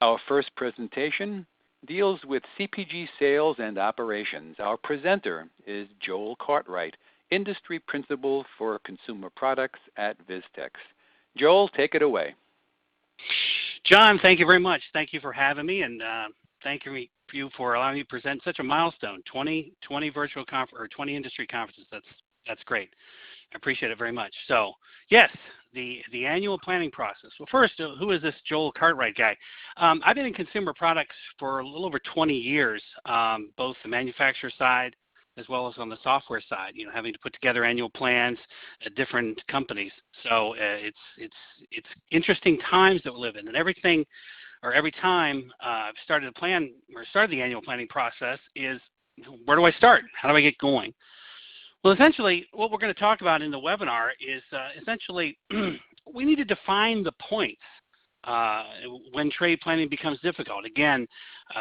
Our first presentation deals with CPG sales and operations. Our presenter is Joel Cartwright, Industry Principal for Consumer Products at Vistex. Joel, take it away. John, thank you very much. Thank you for having me, and thank you for allowing me to present such a milestone, 20 virtual or 20 industry conferences. That's great. I appreciate it very much. So, yes, the annual planning process. Well, first, who is this Joel Cartwright guy? I've been in consumer products for a little over 20 years, both the manufacturer side as well as on the software side, having to put together annual plans at different companies. So it's interesting times that we live in, and every time I've started a plan or started the annual planning process is, where do I start? How do I get going? Well, essentially, what we're going to talk about in the webinar is essentially we need to define the points when trade planning becomes difficult. Again,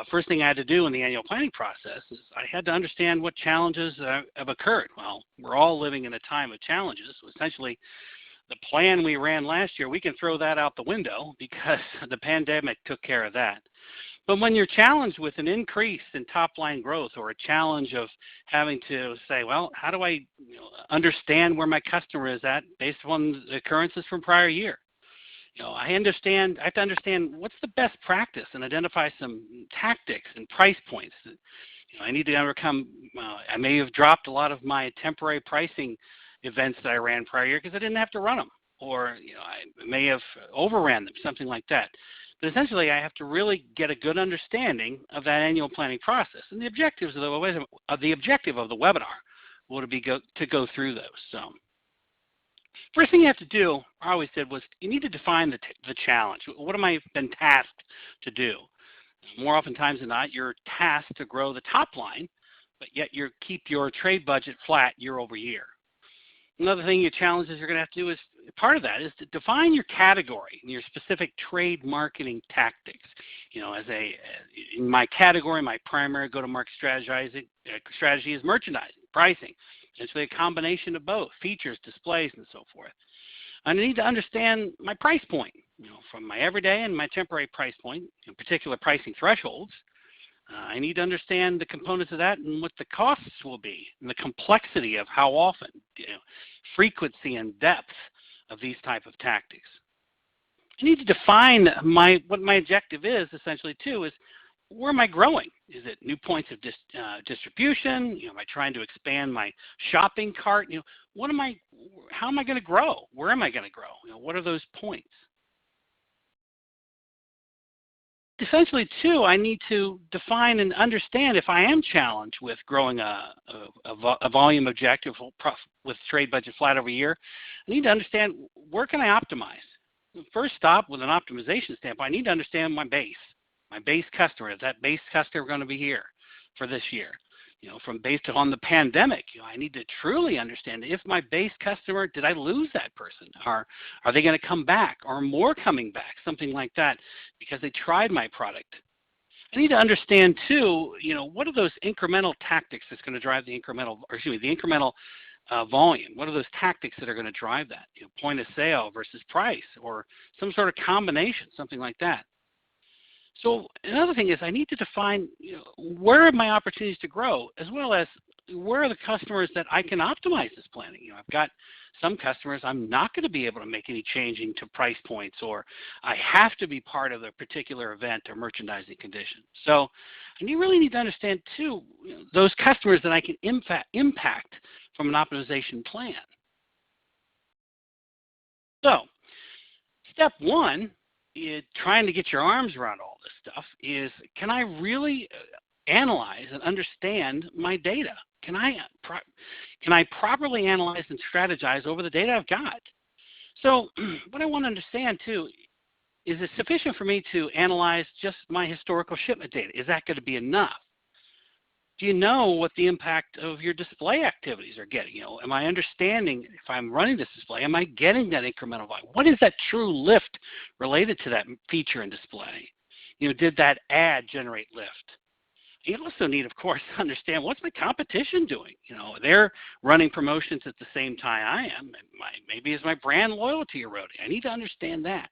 first thing I had to do in the annual planning process is I had to understand what challenges have occurred. Well, we're all living in a time of challenges. So essentially, the plan we ran last year, we can throw that out the window because the pandemic took care of that. But when you're challenged with an increase in top-line growth or a challenge of having to say, well, how do I understand where my customer is at based on the occurrences from prior year? I have to understand what's the best practice and identify some tactics and price points. I need to overcome, I may have dropped a lot of my temporary pricing events that I ran prior year because I didn't have to run them, or I may have overran them, something like that. But essentially, I have to really get a good understanding of that annual planning process. And the objective of the webinar will be to go through those. So, first thing you have to do, I always said, was you need to define the challenge. What am I been tasked to do? More oftentimes than not, you're tasked to grow the top line, but yet you keep your trade budget flat year over year. Another thing your challenges you're going to have to do is, part of that is to define your category and your specific trade marketing tactics. In my category, my primary go-to-market strategy is merchandising, pricing. Essentially a combination of both, features, displays, and so forth. I need to understand my price point, from my everyday and my temporary price point, in particular pricing thresholds. I need to understand the components of that and what the costs will be, and the complexity of how often, frequency and depth of these type of tactics. I need to define what my objective is, essentially, too, is where am I growing? Is it new points of distribution? Am I trying to expand my shopping cart? How am I going to grow? Where am I going to grow? What are those points? Essentially, too, I need to define and understand if I am challenged with growing a volume objective with trade budget flat over year. I need to understand, where can I optimize? First stop, with an optimization standpoint, I need to understand my base customer. Is that base customer going to be here for this year? From based on the pandemic, I need to truly understand if my base customer, did I lose that person? Are they going to come back, or more coming back, something like that, because they tried my product? I need to understand too, what are those incremental tactics that's going to drive the incremental volume? What are those tactics that are going to drive that? Point of sale versus price, or some sort of combination, something like that. So another thing is I need to define where are my opportunities to grow, as well as where are the customers that I can optimize this planning. I've got some customers I'm not going to be able to make any changing to price points, or I have to be part of a particular event or merchandising condition. So you really need to understand too those customers that I can impact from an optimization plan. So step one, trying to get your arms around all this stuff, is can I really analyze and understand my data? Can I properly analyze and strategize over the data I've got? So what I want to understand too, is it sufficient for me to analyze just my historical shipment data? Is that going to be enough? Do you know what the impact of your display activities are getting? Am I understanding, if I'm running this display, am I getting that incremental volume? What is that true lift related to that feature and display? Did that ad generate lift? You also need, of course, to understand, what's my competition doing? They're running promotions at the same time I am. Maybe is my brand loyalty eroding? I need to understand that.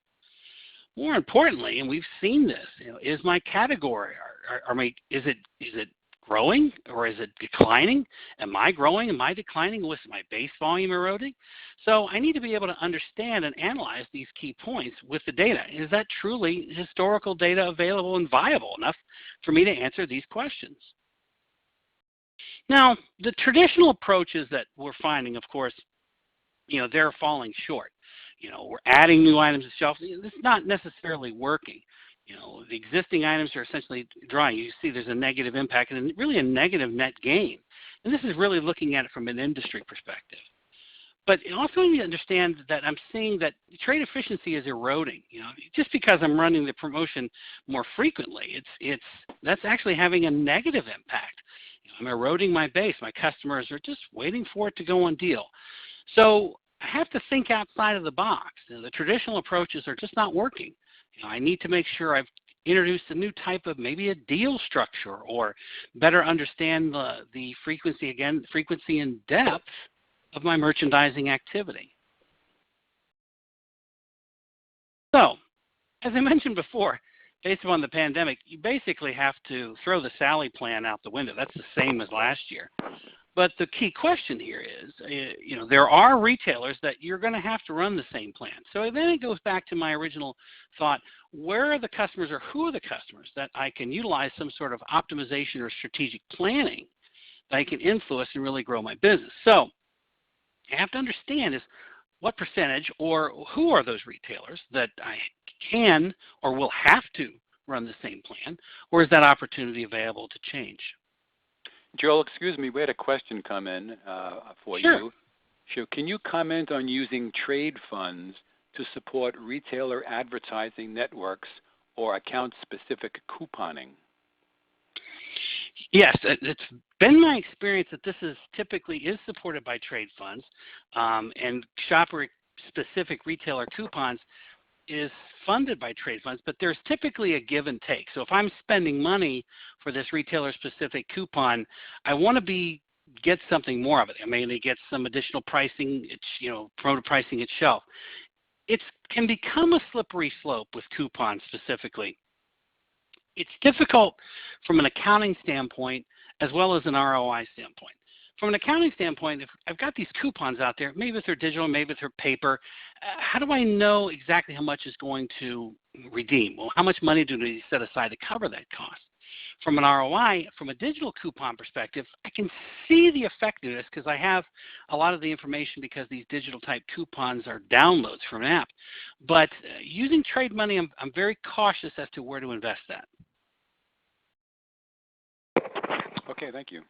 more importantly, and we've seen this, is my category, is it growing or is it declining? Am I growing? Am I declining? Was my base volume eroding? So I need to be able to understand and analyze these key points with the data. Is that truly historical data available and viable enough for me to answer these questions? Now, the traditional approaches that we're finding, of course, they're falling short. We're adding new items to shelves. It's not necessarily working. The existing items are essentially drying. You see there's a negative impact and really a negative net gain. And this is really looking at it from an industry perspective. But you also need to understand that I'm seeing that trade efficiency is eroding. Just because I'm running the promotion more frequently, that's actually having a negative impact. I'm eroding my base. My customers are just waiting for it to go on deal. So I have to think outside of the box. The traditional approaches are just not working. I need to make sure I've introduced a new type of maybe a deal structure or better understand the frequency and depth of my merchandising activity. So, as I mentioned before, based upon the pandemic, you basically have to throw the Sally plan out the window. That's the same as last year. But the key question here is, there are retailers that you're going to have to run the same plan. So then it goes back to my original thought, where are the customers or who are the customers that I can utilize some sort of optimization or strategic planning that I can influence and really grow my business? So I have to understand is what percentage or who are those retailers that I can or will have to run the same plan, or is that opportunity available to change? Joel, excuse me, we had a question come in for you. Sure. Can you comment on using trade funds to support retailer advertising networks or account-specific couponing? Yes, it's been my experience that this is typically supported by trade funds, and shopper-specific retailer coupons is funded by trade funds, but there's typically a give and take. So if I'm spending money for this retailer-specific coupon, I want to get something more of it. I may get some additional pricing, promoted pricing at shelf. It can become a slippery slope with coupons specifically. It's difficult from an accounting standpoint as well as an ROI standpoint. From an accounting standpoint, if I've got these coupons out there, maybe if they're digital, maybe if they're paper, how do I know exactly how much is going to redeem? Well, how much money do we set aside to cover that cost? From an ROI, from a digital coupon perspective, I can see the effectiveness because I have a lot of the information because these digital type coupons are downloads from an app. But using trade money, I'm very cautious as to where to invest that. Okay, thank you.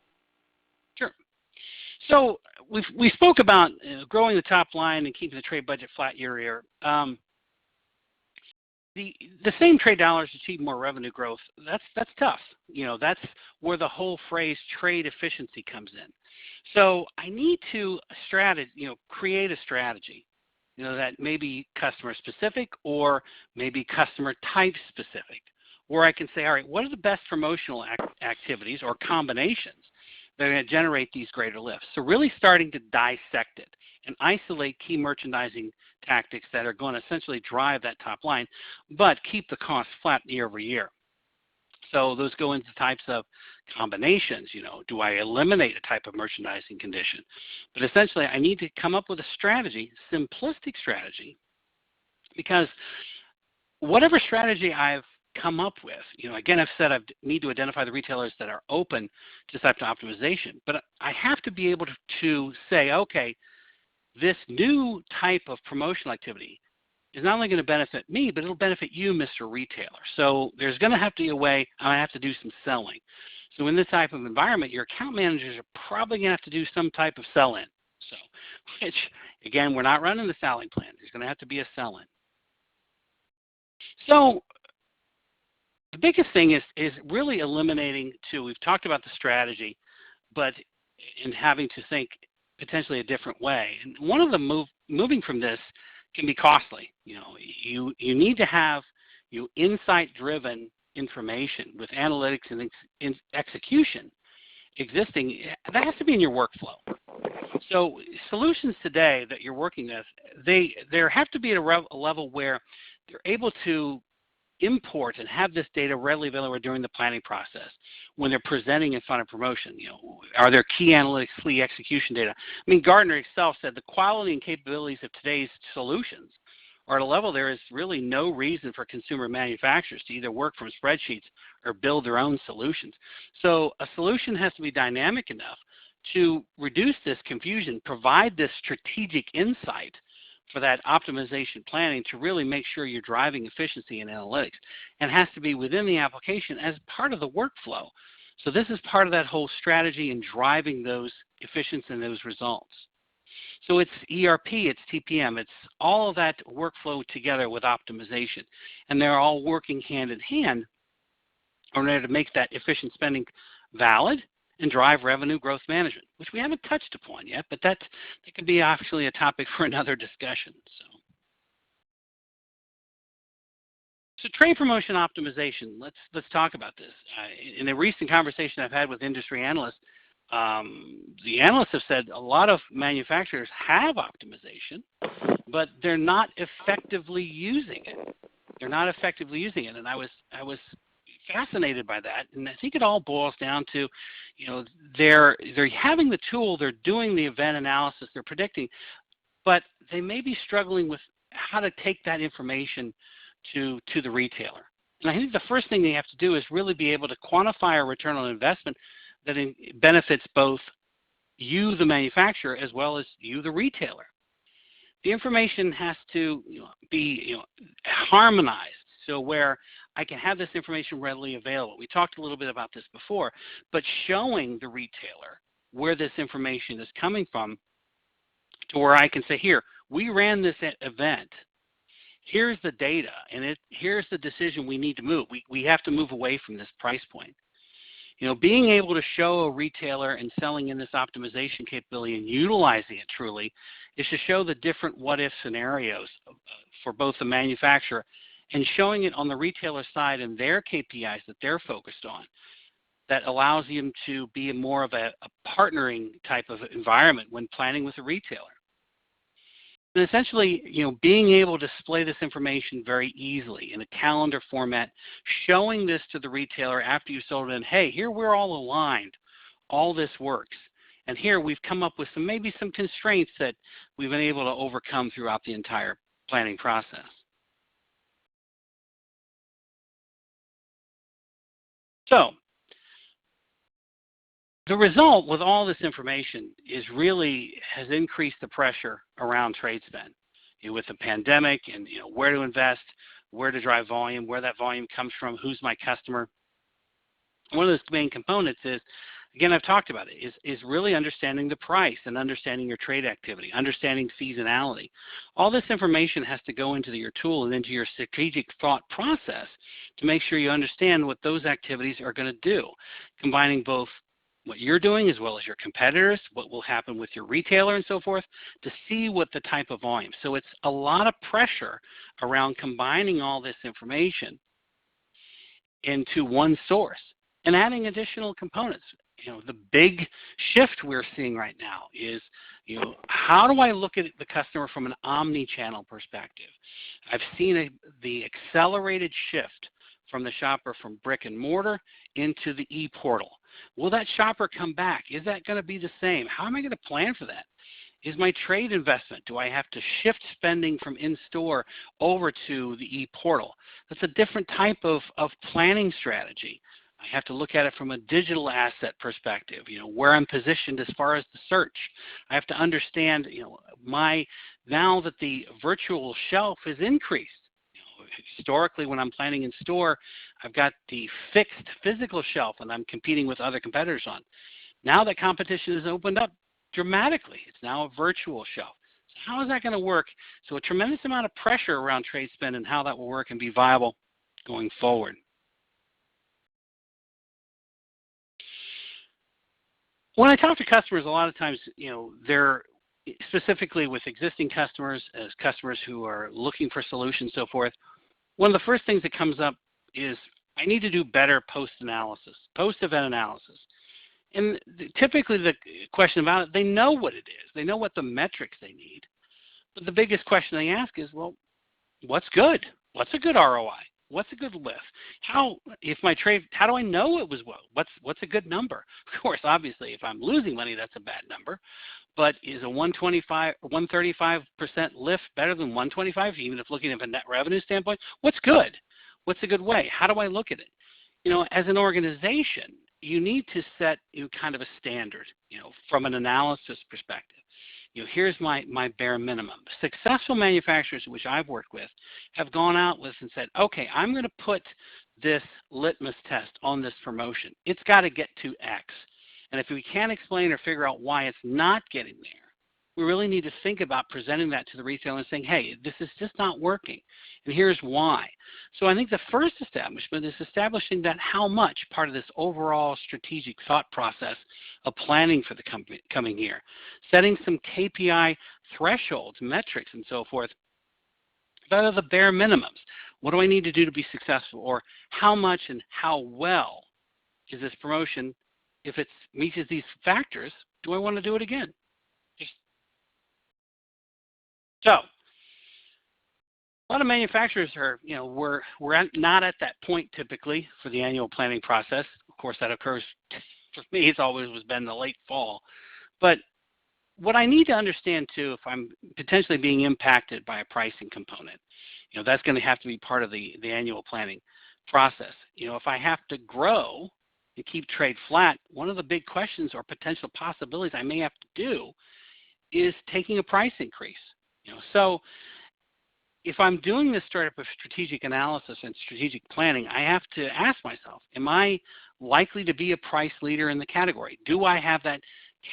Sure. So we spoke about growing the top line and keeping the trade budget flat year. The same trade dollars achieve more revenue growth. That's tough. That's where the whole phrase trade efficiency comes in. So I need to create a strategy, that may be customer specific or maybe customer type specific, where I can say, all right, what are the best promotional activities or combinations that are going to generate these greater lifts? So really starting to dissect it and isolate key merchandising tactics that are going to essentially drive that top line, but keep the cost flat year over year. So those go into types of combinations. Do I eliminate a type of merchandising condition? But essentially, I need to come up with a strategy, simplistic strategy, because whatever strategy I've come up with, again, I've said I need to identify the retailers that are open to type of optimization, but I have to be able to say, okay, this new type of promotional activity is not only going to benefit me, but it'll benefit you, Mr. Retailer. So there's going to have to be a way I have to do some selling. So in this type of environment, your account managers are probably going to have to do some type of sell-in. So, which, again, we're not running the selling plan. There's going to have to be a sell-in. So the biggest thing is really eliminating we've talked about the strategy, but in having to think potentially a different way. And one of the moving from this can be costly. You need to have insight-driven information with analytics and execution existing. That has to be in your workflow. So solutions today that you're working with, there have to be at a level where they're able to import and have this data readily available during the planning process when they're presenting in front of promotion. Are there key analytics, key execution data? I mean, Gartner itself said the quality and capabilities of today's solutions are at a level there is really no reason for consumer manufacturers to either work from spreadsheets or build their own solutions. So a solution has to be dynamic enough to reduce this confusion, provide this strategic insight for that optimization planning to really make sure you're driving efficiency in analytics, and has to be within the application as part of the workflow. So this is part of that whole strategy in driving those efficiencies and those results. So it's ERP, it's TPM, it's all of that workflow together with optimization. And they're all working hand in hand in order to make that efficient spending valid and drive revenue growth management, which we haven't touched upon yet, but that could be actually a topic for another discussion. So trade promotion optimization, let's talk about this. In a recent conversation I've had with industry analysts, the analysts have said a lot of manufacturers have optimization, but they're not effectively using it. They're not effectively using it, and I was fascinated by that, and I think it all boils down to, they're having the tool, they're doing the event analysis, they're predicting, but they may be struggling with how to take that information to the retailer. And I think the first thing they have to do is really be able to quantify a return on investment that benefits both you, the manufacturer, as well as you, the retailer. The information has to be harmonized, so where I can have this information readily available. We talked a little bit about this before, but showing the retailer where this information is coming from to where I can say, here, we ran this event. Here's the data, and here's the decision we need to move. We have to move away from this price point. Being able to show a retailer and selling in this optimization capability and utilizing it truly is to show the different what-if scenarios for both the manufacturer and showing it on the retailer side and their KPIs that they're focused on. That allows them to be more of a partnering type of environment when planning with a retailer. And essentially, being able to display this information very easily in a calendar format, showing this to the retailer after you sold it in, hey, here we're all aligned, all this works. And here we've come up with maybe some constraints that we've been able to overcome throughout the entire planning process. So, the result with all this information has increased the pressure around trade spend. With the pandemic and where to invest, where to drive volume, where that volume comes from, who's my customer. One of those main components is, again, I've talked about it, is really understanding the price and understanding your trade activity, understanding seasonality. All this information has to go into your tool and into your strategic thought process to make sure you understand what those activities are going to do, combining both what you're doing as well as your competitors, what will happen with your retailer and so forth, to see what the type of volume. So it's a lot of pressure around combining all this information into one source and adding additional components. The big shift we're seeing right now is, how do I look at the customer from an omni-channel perspective? I've seen the accelerated shift from the shopper from brick and mortar into the e-portal. Will that shopper come back? Is that going to be the same? How am I going to plan for that? Is my trade investment, do I have to shift spending from in-store over to the e-portal? That's a different type of planning strategy. I have to look at it from a digital asset perspective, where I'm positioned as far as the search. I have to understand, now that the virtual shelf is increased. Historically, when I'm planning in store, I've got the fixed physical shelf and I'm competing with other competitors on. Now that competition has opened up dramatically. It's now a virtual shelf. So how is that going to work? So a tremendous amount of pressure around trade spend and how that will work and be viable going forward. When I talk to customers, a lot of times, they're specifically with existing customers, as customers who are looking for solutions, so forth. One of the first things that comes up is, I need to do better post-analysis, post-event analysis. And typically the question about it, they know what it is. They know what the metrics they need. But the biggest question they ask is, well, what's good? What's a good ROI? What's a good lift? How do I know it was what's a good number? Of course, obviously, if I'm losing money, that's a bad number. But is a 135% lift better than 125, even if looking at a net revenue standpoint? What's good? What's a good way? How do I look at it? As an organization, you need to set kind of a standard, from an analysis perspective. Here's my bare minimum. Successful manufacturers, which I've worked with, have gone out with and said, okay, I'm going to put this litmus test on this promotion. It's got to get to X. And if we can't explain or figure out why it's not getting there, we really need to think about presenting that to the retailer and saying, hey, this is just not working, and here's why. So I think the first establishment is establishing that how much, part of this overall strategic thought process of planning for the coming year, setting some KPI thresholds, metrics, and so forth. That are the bare minimums. What do I need to do to be successful? Or how much and how well is this promotion? If it meets these factors, do I want to do it again? So, a lot of manufacturers are, we're not at that point typically for the annual planning process. Of course, that occurs, for me, it's always been the late fall. But what I need to understand too, if I'm potentially being impacted by a pricing component, that's going to have to be part of the annual planning process. If I have to grow and keep trade flat, one of the big questions or potential possibilities I may have to do is taking a price increase. So if I'm doing this sort of strategic analysis and strategic planning, I have to ask myself, am I likely to be a price leader in the category? Do I have that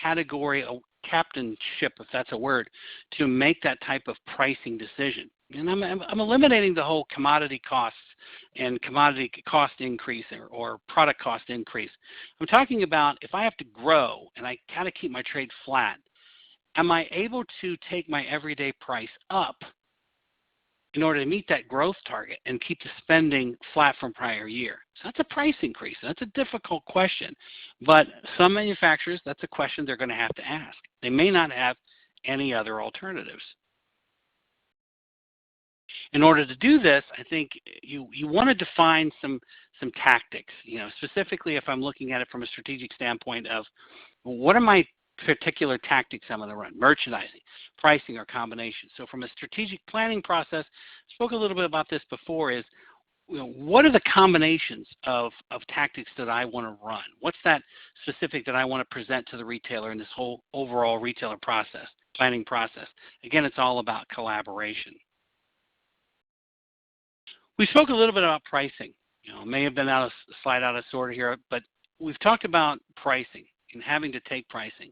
category captainship, if that's a word, to make that type of pricing decision? And I'm eliminating the whole commodity costs and commodity cost increase or product cost increase. I'm talking about if I have to grow and I kind of keep my trade flat, am I able to take my everyday price up in order to meet that growth target and keep the spending flat from prior year? So that's a price increase. That's a difficult question. But some manufacturers, that's a question they're going to have to ask. They may not have any other alternatives. In order to do this, I think you want to define some tactics. Specifically if I'm looking at it from a strategic standpoint of what are my particular tactics I'm going to run, merchandising, pricing, or combination. So from a strategic planning process, I spoke a little bit about this before, is what are the combinations of tactics that I want to run? What's that specific that I want to present to the retailer in this whole overall retailer process, planning process? Again, it's all about collaboration. We spoke a little bit about pricing. May have been a slide out of order here, but we've talked about pricing and having to take pricing.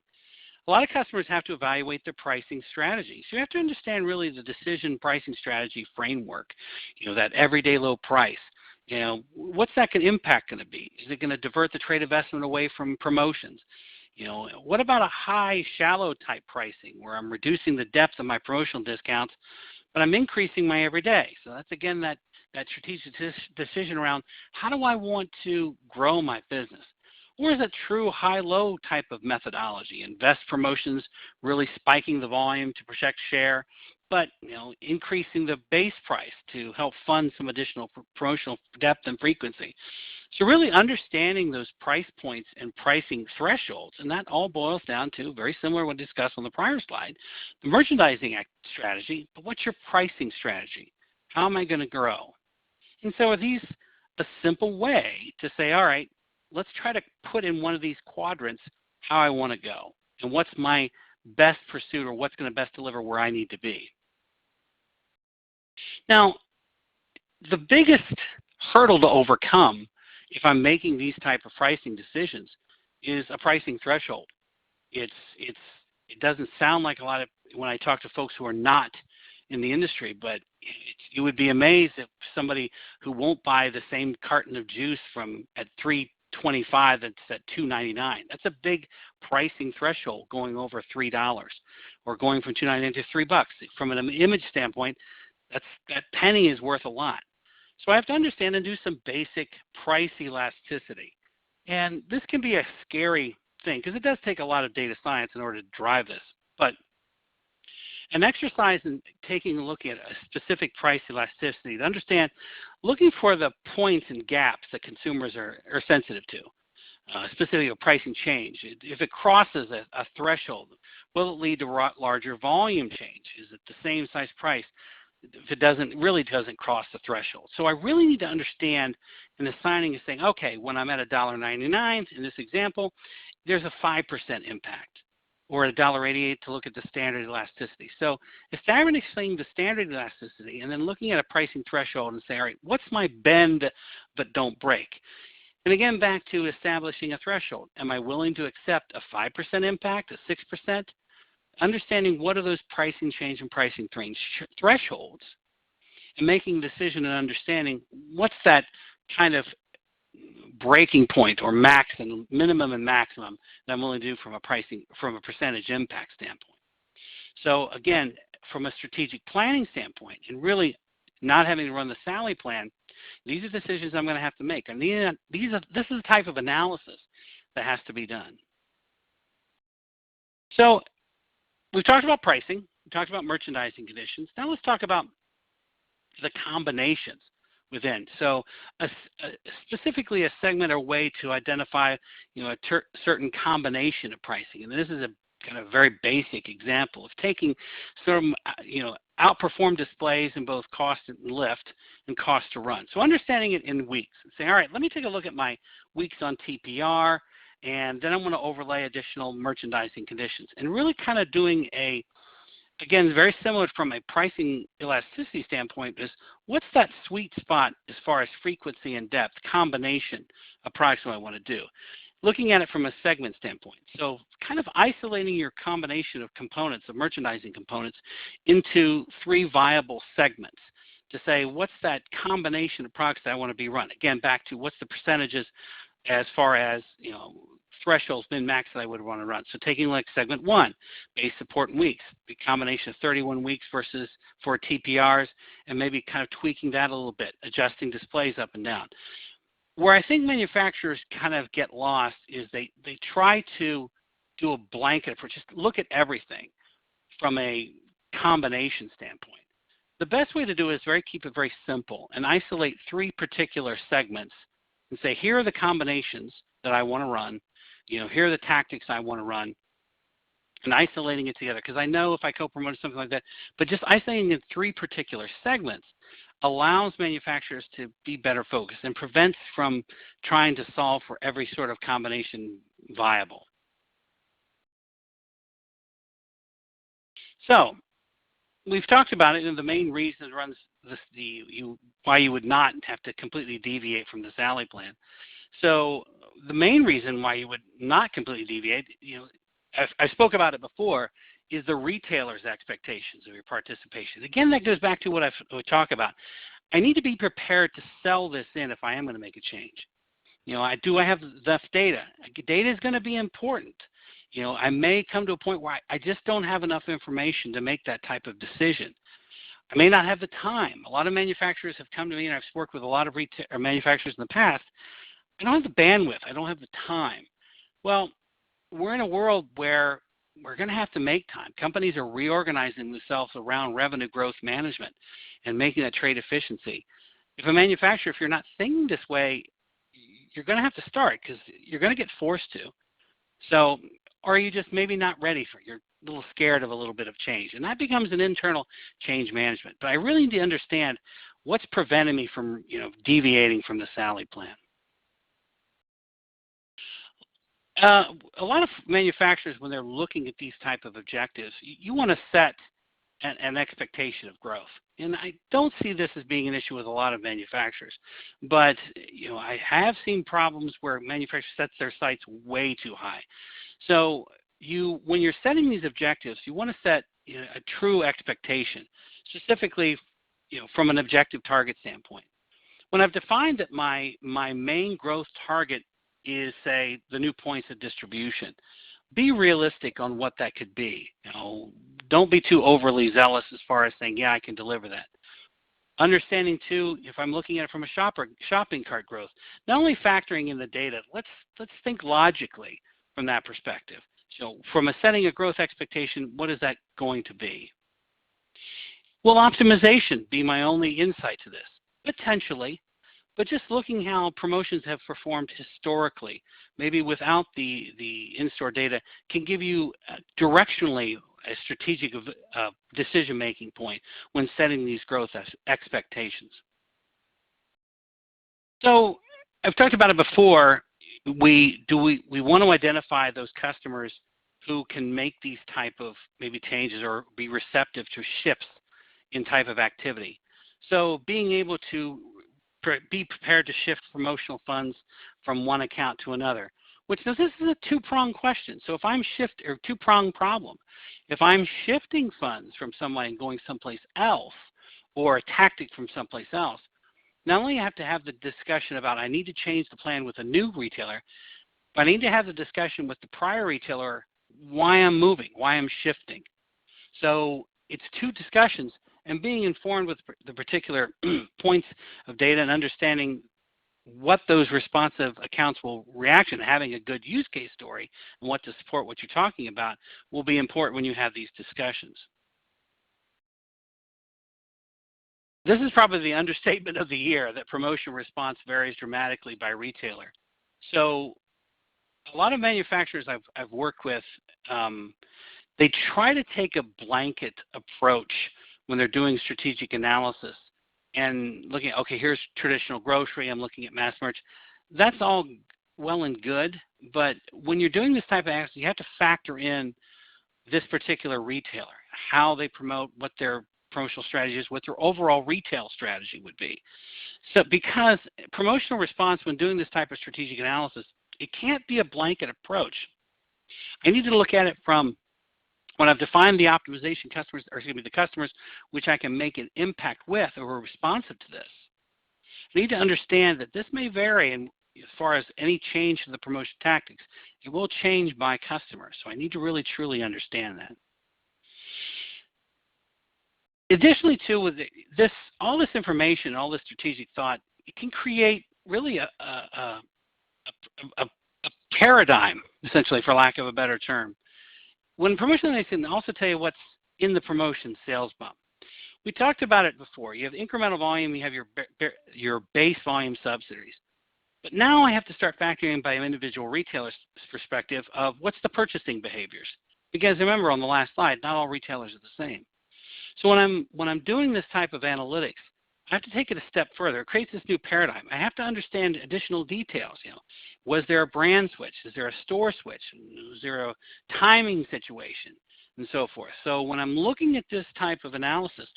A lot of customers have to evaluate their pricing strategy. So you have to understand really the decision pricing strategy framework, that everyday low price. What's that impact going to be? Is it going to divert the trade investment away from promotions? What about a high, shallow type pricing where I'm reducing the depth of my promotional discounts, but I'm increasing my everyday? So that's, again, that strategic decision around how do I want to grow my business? Or is it true high-low type of methodology? Invest promotions, really spiking the volume to protect share, but increasing the base price to help fund some additional promotional depth and frequency. So really understanding those price points and pricing thresholds, and that all boils down to, very similar to what we discussed on the prior slide, the merchandising strategy, but what's your pricing strategy? How am I going to grow? And so are these a simple way to say, all right, let's try to put in one of these quadrants how I want to go and what's my best pursuit or what's going to best deliver where I need to be. Now, the biggest hurdle to overcome if I'm making these type of pricing decisions is a pricing threshold. It doesn't sound like a lot of, when I talk to folks who are not in the industry, but you would be amazed if somebody who won't buy the same carton of juice at $3.25 that's at $2.99. That's a big pricing threshold, going over $3 or going from $2.99 to $3. From an image standpoint, that penny is worth a lot. So I have to understand and do some basic price elasticity. And this can be a scary thing because it does take a lot of data science in order to drive this. But an exercise in taking a look at a specific price elasticity to understand looking for the points and gaps that consumers are sensitive to, specifically a pricing change. If it crosses a threshold, will it lead to larger volume change? Is it the same size price if it really doesn't cross the threshold? So I really need to understand in assigning and saying, okay, when I'm at $1.99 in this example, there's a 5% impact, or $1.88 to look at the standard elasticity. So establishing the standard elasticity and then looking at a pricing threshold and say, all right, what's my bend but don't break? And again, back to establishing a threshold. Am I willing to accept a 5% impact, a 6%? Understanding what are those pricing change and pricing thresholds, and making a decision and understanding what's that kind of breaking point or minimum and maximum that I'm willing to do from a percentage impact standpoint. So again, from a strategic planning standpoint, and really not having to run the Sally plan, these are decisions I'm going to have to make. And this is the type of analysis that has to be done. So we've talked about pricing, we talked about merchandising conditions. Now let's talk about the combinations within. So specifically a segment or way to identify a certain combination of pricing. And this is a kind of very basic example of taking some outperform displays in both cost and lift and cost to run. So understanding it in weeks and saying, all right, let me take a look at my weeks on TPR, and then I'm going to overlay additional merchandising conditions, and really kind of doing again, very similar from a pricing elasticity standpoint, is what's that sweet spot as far as frequency and depth combination of products that I want to do. Looking at it from a segment standpoint. So kind of isolating your combination of components, of merchandising components, into 3 viable segments to say what's that combination of products that I want to be run. Again, back to what's the percentages as far as thresholds, min max that I would want to run. So taking like segment 1, base support in weeks, the combination of 31 weeks versus for TPRs, and maybe kind of tweaking that a little bit, adjusting displays up and down. Where I think manufacturers kind of get lost is they try to do a blanket approach, just look at everything from a combination standpoint. The best way to do it is keep it very simple and isolate 3 particular segments and say, here are the combinations that I want to run. Here are the tactics I want to run, and isolating it together. Because I know if I co-promote something like that, but just isolating in 3 particular segments allows manufacturers to be better focused and prevents from trying to solve for every sort of combination viable. So we've talked about it, and the main reason runs why you would not have to completely deviate from the Sally plan. So the main reason why you would not completely deviate, I spoke about it before, is the retailer's expectations of your participation. Again, that goes back to what I talk about. I need to be prepared to sell this in if I am going to make a change. Do I have enough data? Data is going to be important. I may come to a point where I just don't have enough information to make that type of decision. I may not have the time. A lot of manufacturers have come to me, and I've worked with a lot of manufacturers in the past. I don't have the bandwidth. I don't have the time. Well, we're in a world where we're going to have to make time. Companies are reorganizing themselves around revenue growth management and making that trade efficiency. If a manufacturer, if you're not thinking this way, you're going to have to start because you're going to get forced to. So, or are you just maybe not ready for it? You're a little scared of a little bit of change. And that becomes an internal change management. But I really need to understand what's preventing me from deviating from the Sally plan. A lot of manufacturers, when they're looking at these type of objectives, you want to set an expectation of growth. And I don't see this as being an issue with a lot of manufacturers. But I have seen problems where manufacturers set their sights way too high. So when you're setting these objectives, you want to set a true expectation, specifically from an objective target standpoint. When I've defined that my main growth target is, say, the new points of distribution, be realistic on what that could be. Don't be too overly zealous as far as saying, yeah, I can deliver that. Understanding too, if I'm looking at it from a shopping cart growth, not only factoring in the data, let's think logically from that perspective. So from setting a growth expectation, what is that going to be? Will optimization be my only insight to this? Potentially, but just looking how promotions have performed historically, maybe without the in-store data, can give you directionally a strategic decision-making point when setting these growth expectations. So I've talked about it before. We want to identify those customers who can make these type of maybe changes or be receptive to shifts in type of activity. So being able to be prepared to shift promotional funds from one account to another, which this is a two-pronged question. So if I'm two-pronged problem. If I'm shifting funds from someone and going someplace else, or a tactic from someplace else, not only have to have the discussion about I need to change the plan with a new retailer, but I need to have the discussion with the prior retailer why I'm moving, why I'm shifting. So it's two discussions, and being informed with the particular points of data and understanding what those responsive accounts will react and having a good use case story and what to support what you're talking about will be important when you have these discussions. This is probably the understatement of the year, that promotion response varies dramatically by retailer. So a lot of manufacturers I've worked with, they try to take a blanket approach when they're doing strategic analysis and looking at, okay, here's traditional grocery, I'm looking at mass merch. That's all well and good, but when you're doing this type of action, you have to factor in this particular retailer, how they promote, what their promotional strategy is, what their overall retail strategy would be. So because promotional response when doing this type of strategic analysis, it can't be a blanket approach. I need to look at it from when I've defined the optimization customers, or excuse me, the customers which I can make an impact with or are responsive to this. I need to understand that this may vary in, as far as any change to the promotion tactics. It will change by customer, so I need to really truly understand that. Additionally, too, with this, all this information, all this strategic thought, it can create really a paradigm, essentially, for lack of a better term. When promotion, they can also tell you what's in the promotion sales bump. We talked about it before. You have incremental volume, you have your base volume subsidies. But now I have to start factoring by an individual retailer's perspective of what's the purchasing behaviors. Because remember on the last slide, not all retailers are the same. So when I'm doing this type of analytics, I have to take it a step further. It creates this new paradigm. I have to understand additional details. You know, was there a brand switch? Is there a store switch? Was there a timing situation? And so forth. So when I'm looking at this type of analysis,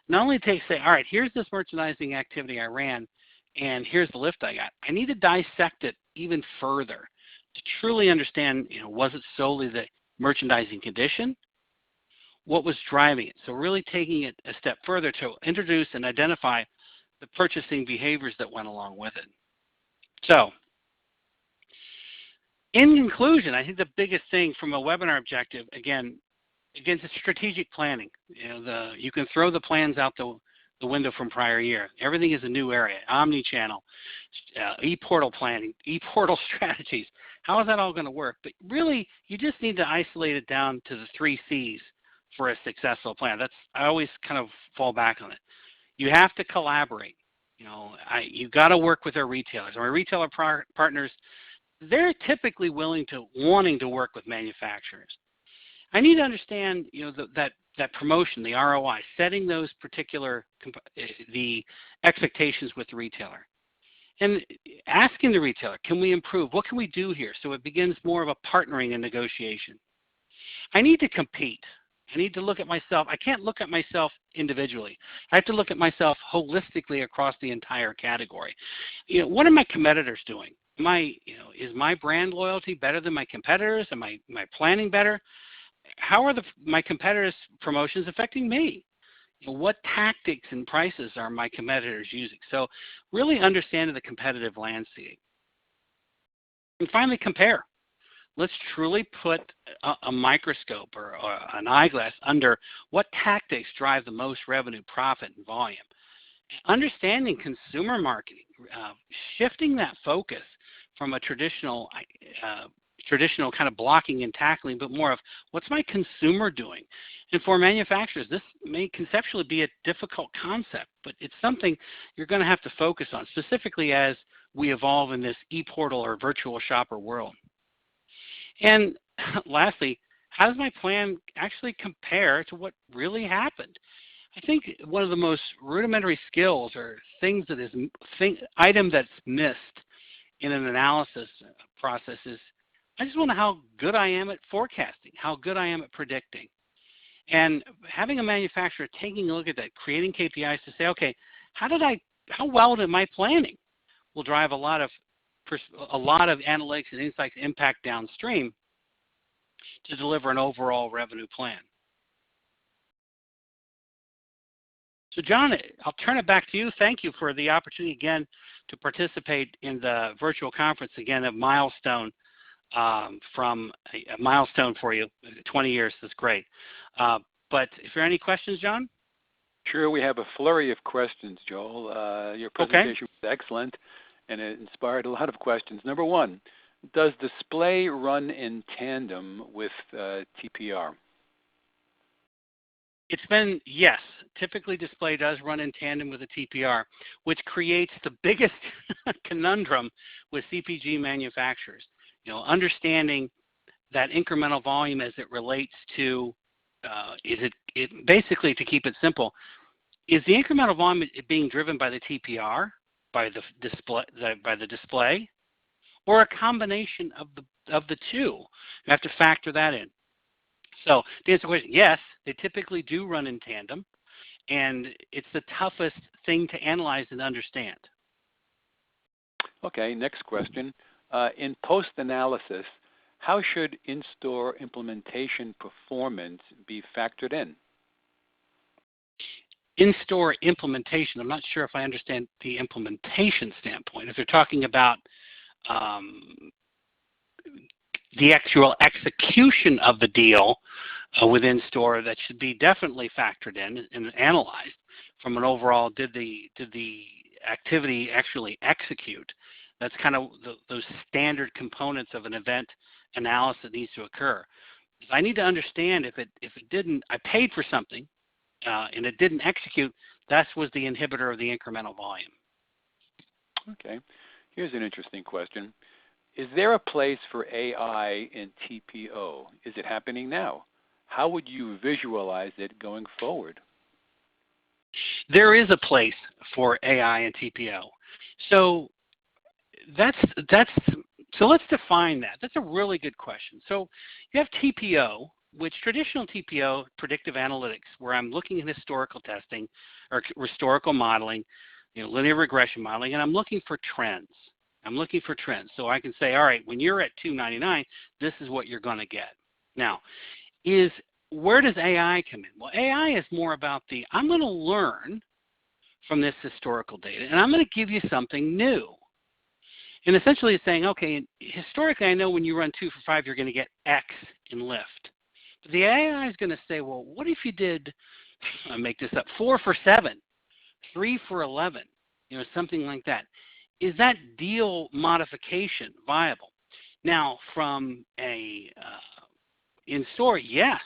not only take say, all right, here's this merchandising activity I ran, and here's the lift I got. I need to dissect it even further to truly understand, you know, was it solely the merchandising condition? What was driving it? So really taking it a step further to introduce and identify the purchasing behaviors that went along with it. So in conclusion, I think the biggest thing from a webinar objective, again, it's strategic planning. You know, you can throw the plans out the window from prior year. Everything is a new area. Omnichannel, e-portal planning, e-portal strategies. How is that all going to work? But really, you just need to isolate it down to the 3 C's for a successful plan. I always kind of fall back on it. You have to collaborate. You know, you've got to work with our retailers. Our retailer partners, they're typically wanting to work with manufacturers. I need to understand, you know, that promotion, the ROI, setting those particular the expectations with the retailer, and asking the retailer, can we improve? What can we do here? So it begins more of a partnering and negotiation. I need to compete. I need to look at myself. I can't look at myself individually. I have to look at myself holistically across the entire category. You know, what are my competitors doing? Is my brand loyalty better than my competitors? Am I planning better? How are my competitors' promotions affecting me? You know, what tactics and prices are my competitors using? So really understanding the competitive landscape. And finally, compare. Let's truly put a microscope or an eyeglass under what tactics drive the most revenue, profit, and volume. Understanding consumer marketing, shifting that focus from a traditional traditional kind of blocking and tackling, but more of what's my consumer doing? And for manufacturers, this may conceptually be a difficult concept, but it's something you're going to have to focus on, specifically as we evolve in this e-portal or virtual shopper world. And lastly, how does my plan actually compare to what really happened? I think one of the most rudimentary skills or things that is item that's missed in an analysis process is I just want to know how good I am at forecasting, how good I am at predicting. And having a manufacturer taking a look at that, creating KPIs to say, okay, how well did my planning will drive a lot of analytics and insights impact downstream to deliver an overall revenue plan. So John, I'll turn it back to you. Thank you for the opportunity again to participate in the virtual conference, again, a milestone from a milestone for you. 20 years is great. But if there are any questions, John? Sure, we have a flurry of questions, Joel. Your presentation was excellent, and it inspired a lot of questions. Number one, does display run in tandem with TPR? It's been, yes. Typically, display does run in tandem with a TPR, which creates the biggest conundrum with CPG manufacturers. You know, understanding that incremental volume as it relates to, basically, to keep it simple, is the incremental volume being driven by the TPR, by the display, or a combination of the two? You have to factor that in. So to answer the question, yes, they typically do run in tandem, and it's the toughest thing to analyze and understand. Okay, next question. In post-analysis, how should in-store implementation performance be factored in? In-store implementation, I'm not sure if I understand the implementation standpoint. If you're talking about the actual execution of the deal within store, that should be definitely factored in and analyzed from an overall, did the activity actually execute? That's kind of those standard components of an event analysis that needs to occur. So I need to understand if it didn't, I paid for something and it didn't execute, that was the inhibitor of the incremental volume. Okay, here's an interesting question. Is there a place for AI in TPO? Is it happening now? How would you visualize it going forward? There is a place for AI in TPO. So so let's define that. That's a really good question. So you have TPO, which traditional TPO, predictive analytics, where I'm looking at historical testing or historical modeling, linear regression modeling, and I'm looking for trends. So I can say, all right, when you're at 299, this is what you're going to get. Now, where does AI come in? Well, AI is more about I'm going to learn from this historical data, and I'm going to give you something new. And essentially it's saying, okay, historically I know when you run 2 for 5, you're going to get X in lift. But the AI is going to say, well, what if you did, I make this up, 4 for 7, 3 for 11, something like that. Is that deal modification viable? Now, from in-store, yes,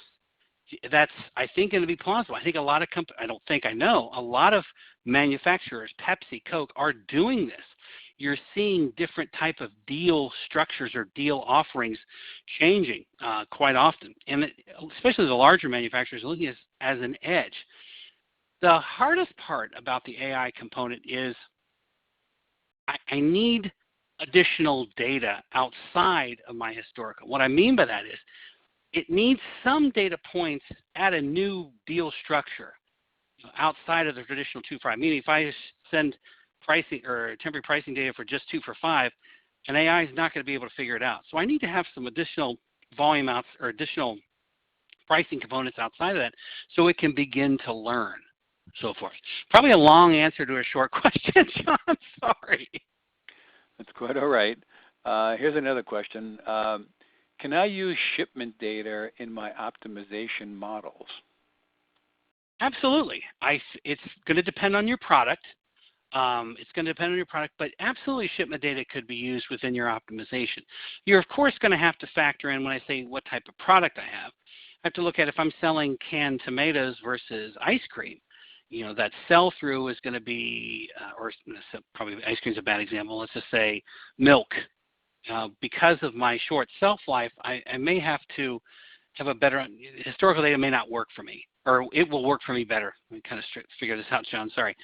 that's, I think, going to be plausible. I think a lot of a lot of manufacturers, Pepsi, Coke, are doing this. You're seeing different type of deal structures or deal offerings changing quite often, and especially the larger manufacturers are looking at as an edge. The hardest part about the AI component is I need additional data outside of my historical. What I mean by that is it needs some data points at a new deal structure outside of the traditional 2 for 5. Meaning if I send pricing or temporary pricing data for just 2 for 5, an AI is not going to be able to figure it out. So I need to have some additional volume outs or additional pricing components outside of that so it can begin to learn, so forth. Probably a long answer to a short question, John. Sorry. That's quite all right. Here's another question. Can I use shipment data in my optimization models? Absolutely. It's going to depend on your product. It's going to depend on your product, but absolutely shipment data could be used within your optimization. You're, of course, going to have to factor in when I say what type of product I have. I have to look at if I'm selling canned tomatoes versus ice cream. You know, that sell-through is going to be, or probably ice cream is a bad example. Let's just say milk. Because of my short shelf life, I may have to have a better, historical data may not work for me, or it will work for me better. Let me kind of figure this out, John, sorry.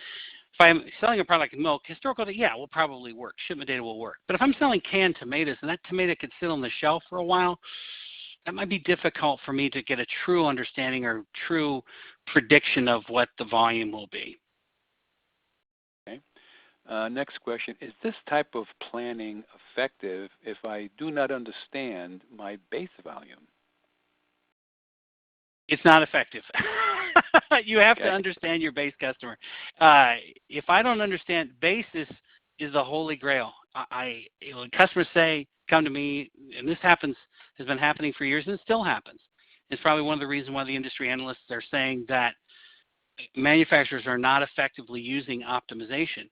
If I'm selling a product like milk, historical data, yeah, will probably work. Shipment data will work. But if I'm selling canned tomatoes and that tomato could sit on the shelf for a while, that might be difficult for me to get a true understanding or true prediction of what the volume will be. Okay. Next question, is this type of planning effective if I do not understand my base volume? It's not effective. You have to understand your base customer. If I don't understand, base is the holy grail. When customers say, come to me, and this has been happening for years, and it still happens. It's probably one of the reasons why the industry analysts are saying that manufacturers are not effectively using optimization.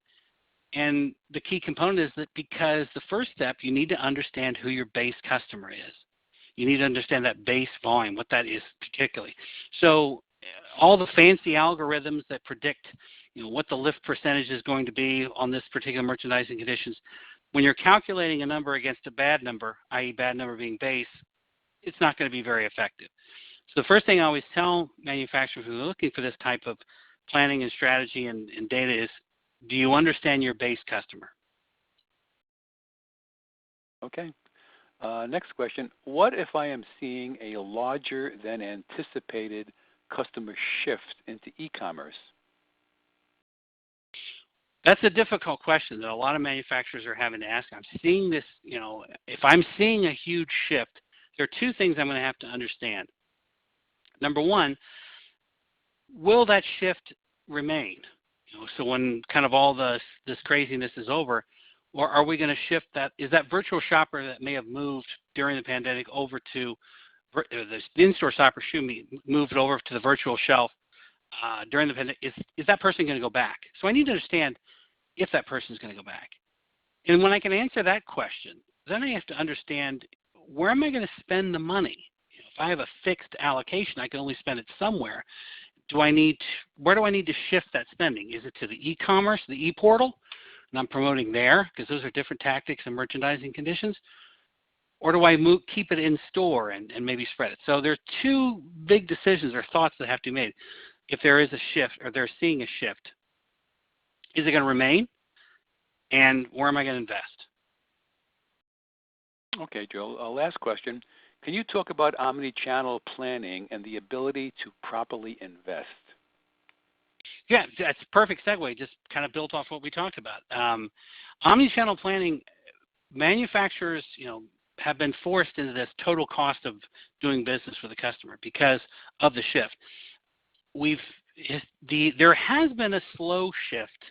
And the key component is that because the first step, you need to understand who your base customer is. You need to understand that base volume, what that is particularly. So all the fancy algorithms that predict, you know, what the lift percentage is going to be on this particular merchandising conditions, when you're calculating a number against a bad number, i.e. bad number being base, it's not going to be very effective. So the first thing I always tell manufacturers who are looking for this type of planning and strategy and data is, do you understand your base customer? Okay. Next question, what if I am seeing a larger than anticipated customer shift into e-commerce? That's a difficult question that a lot of manufacturers are having to ask. I'm seeing this, you know, if I'm seeing a huge shift, there are two things I'm going to have to understand. Number one, will that shift remain? You know, so when kind of all this craziness is over, or are we going to shift that? Is that virtual shopper that may have moved during the pandemic over to the in-store shopper, moved over to the virtual shelf during the pandemic? Is that person going to go back? So I need to understand if that person is going to go back. And when I can answer that question, then I have to understand, where am I going to spend the money? You know, if I have a fixed allocation, I can only spend it somewhere. Where do I need to shift that spending? Is it to the e-commerce, the e-portal, and I'm promoting there because those are different tactics and merchandising conditions? Or do I keep it in store and maybe spread it? So there's two big decisions or thoughts that have to be made. If there is a shift or they're seeing a shift, is it going to remain? And where am I going to invest? Okay, Joe. Last question. Can you talk about omnichannel planning and the ability to properly invest? Yeah, that's a perfect segue, just kind of built off what we talked about. Omnichannel planning, manufacturers, you know, have been forced into this total cost of doing business with a customer because of the shift. There has been a slow shift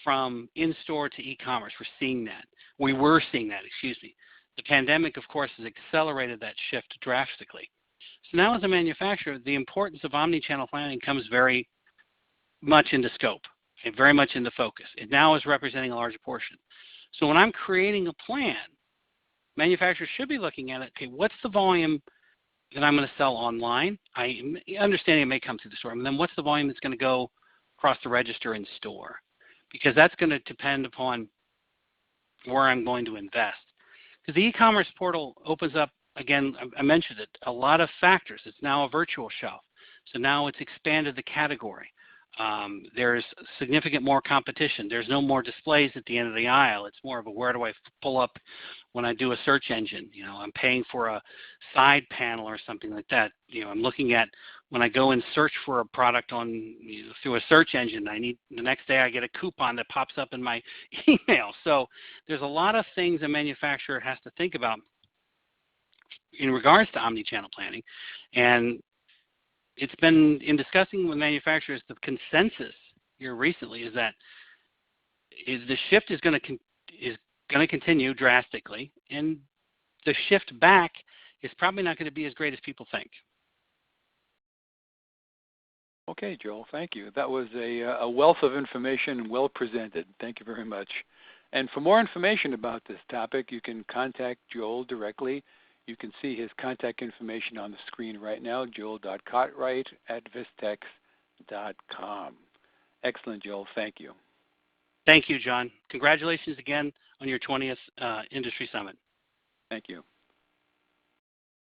from in-store to e-commerce. We're seeing that. We were seeing that, excuse me. The pandemic, of course, has accelerated that shift drastically. So now as a manufacturer, the importance of omnichannel planning comes very much into scope and very much into focus. It now is representing a larger portion. So when I'm creating a plan, manufacturers should be looking at it, okay, what's the volume that I'm going to sell online? I understand it may come through the store, and then what's the volume that's going to go across the register in store? Because that's going to depend upon where I'm going to invest. Because the e-commerce portal opens up, again, I mentioned it, a lot of factors. It's now a virtual shelf. So now it's expanded the category. There's significant more competition. There's no more displays at the end of the aisle. It's more of a where do I pull up when I do a search engine. You know, I'm paying for a side panel or something like that. You know, I'm looking at when I go and search for a product on through a search engine. The next day I get a coupon that pops up in my email. So there's a lot of things a manufacturer has to think about in regards to omnichannel planning, and it's been in discussing with manufacturers, the consensus here recently is that the shift is going to continue drastically, and the shift back is probably not going to be as great as people think. Okay, Joel, thank you. That was a wealth of information, well presented. Thank you very much. And for more information about this topic, you can contact Joel directly. You can see his contact information on the screen right now, joel.cartwright@vistex.com. Excellent, Joel. Thank you. Thank you, John. Congratulations again on your 20th Industry Summit. Thank you.